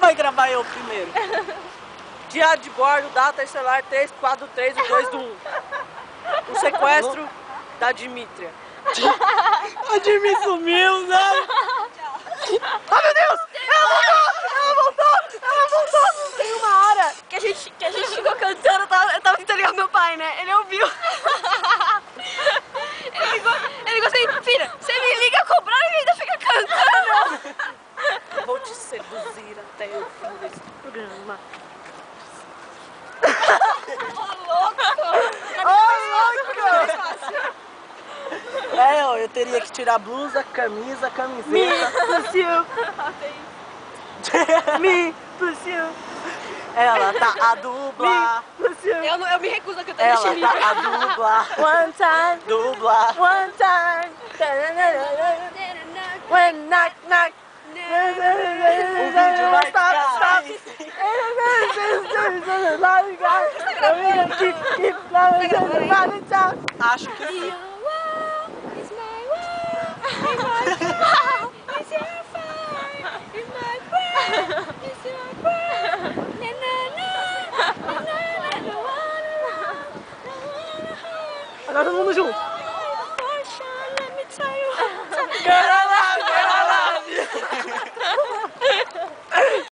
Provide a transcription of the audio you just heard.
vai gravar eu primeiro? Diário de bordo, data estelar 343 e 2 do 1. O sequestro da Dimítria. A Dimi sumiu, né? Oh, meu Deus! Ela voltou! Tem uma hora que a gente ficou cantando, eu tava tentando ligar meu pai, né? Ele ouviu. Ele ficou assim, filha, você me liga cobrando e ainda fica cantando. Eu vou te seduzir até o fim desse programa. Eu teria que tirar blusa, camisa, camiseta. Me puxou. Ela tá a dublar. Eu me recuso a cantar Ela tá a dublar. One time, Dublar. one time. When knock knock. O vídeo vai ficar. Acho que sim. Agora todo mundo junto. Caralho!